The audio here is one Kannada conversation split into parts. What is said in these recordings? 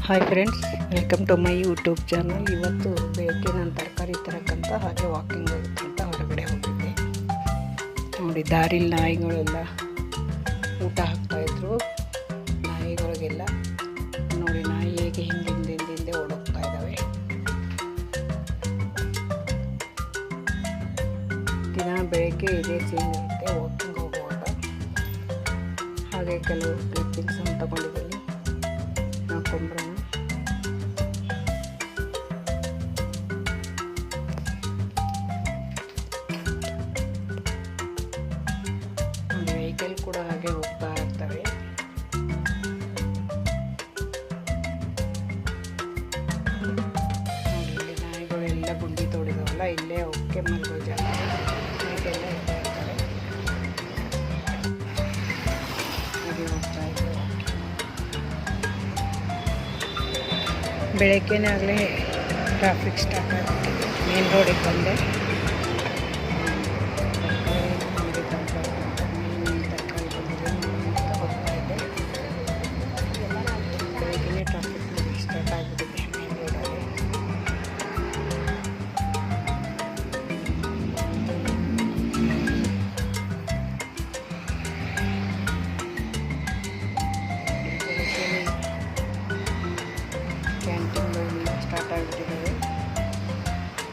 Hi friends, welcome to my YouTube channel. ಇವತ್ತು ಬೆಳಗ್ಗೆ ನಾನು ತರಕಾರಿ ತರಕ್ಕಂತ ಹಾಗೆ ವಾಕಿಂಗ್ ಹೋಗುತ್ತಂತ ಹೊರಗಡೆ ಹೋಗಿದ್ದೆ. ನೋಡಿ, ದಾರಿಲಿ ನಾಯಿಗಳೆಲ್ಲ ಊಟ ಹಾಕ್ತಾಯಿದ್ರು. ನಾಯಿಗಳಿಗೆಲ್ಲ ನೋಡಿ, ನಾಯಿ ಹೇಗೆ ಹಿಂದೆ ಓಡೋಗ್ತಾ ಇದ್ದಾವೆ. ದಿನ ಬೆಳಗ್ಗೆ ಇದೇ ಸೀನ್ ಇರುತ್ತೆ ವಾಕಿಂಗ್ ಹೋಗುವಾಗ. ಹಾಗೆ ಕೆಲವು ಕ್ಲಿಪ್ಪಿಂಗ್ಸ್ ಅನ್ನು ತಗೊಂಡಿದ್ದೀನಿ, ಹಾಕೊಂಡ್ರೆ ವೆಹಿಕಲ್ ಕೂಡ ಹಾಗೆ ಹೋಗ್ತಾ ಇರ್ತವೆ. ನೋಡಿ, ಇಲ್ಲಿ ನಾಯಿಗಳೆಲ್ಲ ಗುಂಡಿ ತೋಡಿದವಲ್ಲ, ಇಲ್ಲೇ ಒಕ್ಕೆ ಮಲ್ಗೋ ಜಾಗ ಹೀಗೆಲ್ಲ ಇರ್ತಾ ಇರ್ತಾರೆ. ಹಾಗೆ ಹೋಗ್ತಾ ಇದ್ದಾರೆ. ಬೆಳಗ್ಗೆನೇ ಆಗಲೇ ಟ್ರಾಫಿಕ್ ಸ್ಟಾರ್ಟ್ ಆಗಿಬಿಟ್ಟಿದೆ. ಮೇನ್ ರೋಡಿಗೆ ಬಂದೆ. ಬೆಳಗ್ಗೆನೇ ಟ್ರಾಫಿಕ್ ಸ್ಟಾರ್ಟ್ ಆಗಿಬಿಟ್ಟಿದೆ ಮೇನ್ ರೋಡಲ್ಲಿ. ಕ್ಯಾಂಟೀನ್ಗಳು ಸ್ಟಾರ್ಟ್ ಆಗಿಬಿಟ್ಟಿದ್ದಾವೆ.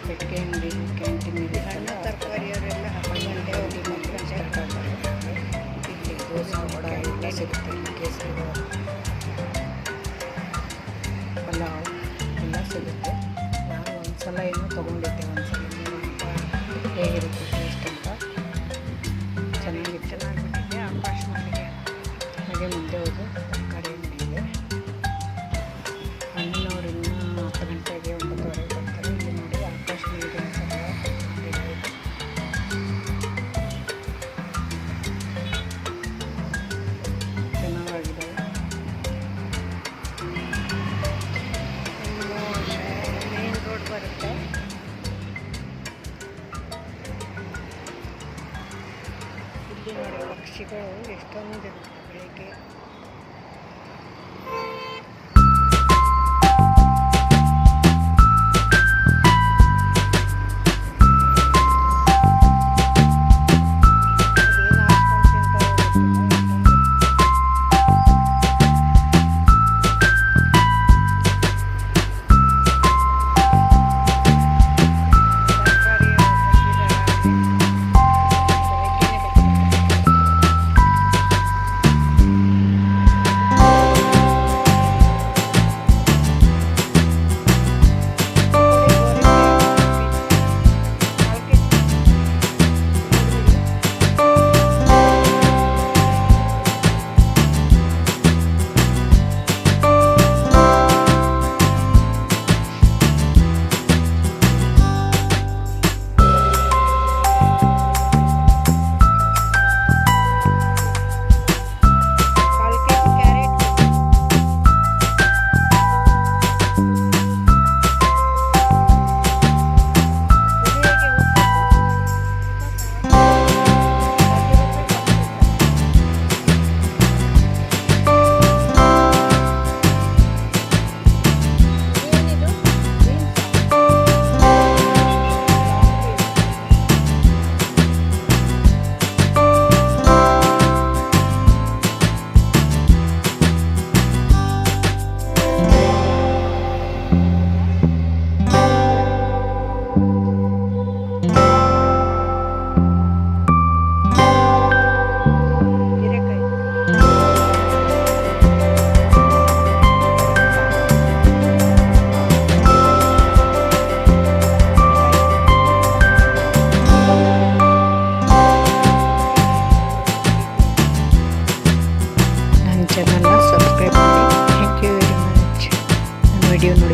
ಪೆಟ್ಟಿಗೆ ಅಂಗಡಿ, ಕ್ಯಾಂಟೀನ್ ಇದೆ. ಹಣ್ಣು ತರಕಾರಿಯವರೆಲ್ಲ 10 ಗಂಟೆ ಹೋಗಿ ಮಾತ್ರ ಸ್ಟಾರ್ಟ್ ಆಗ್ತಾರೆ. ಇಲ್ಲಿ ದೋಸೆ ವಡ ಎಲ್ಲ ಸಿಗುತ್ತೆ, ಕೇಸರಿ ಬಾತ್, ಪಲಾವ್ ಎಲ್ಲ ಸಿಗುತ್ತೆ. ನಾನು ಒಂದ್ಸಲ ಏನೋ ತೊಗೊಂಡಿದ್ದೆ, ಒಂದ್ಸಲ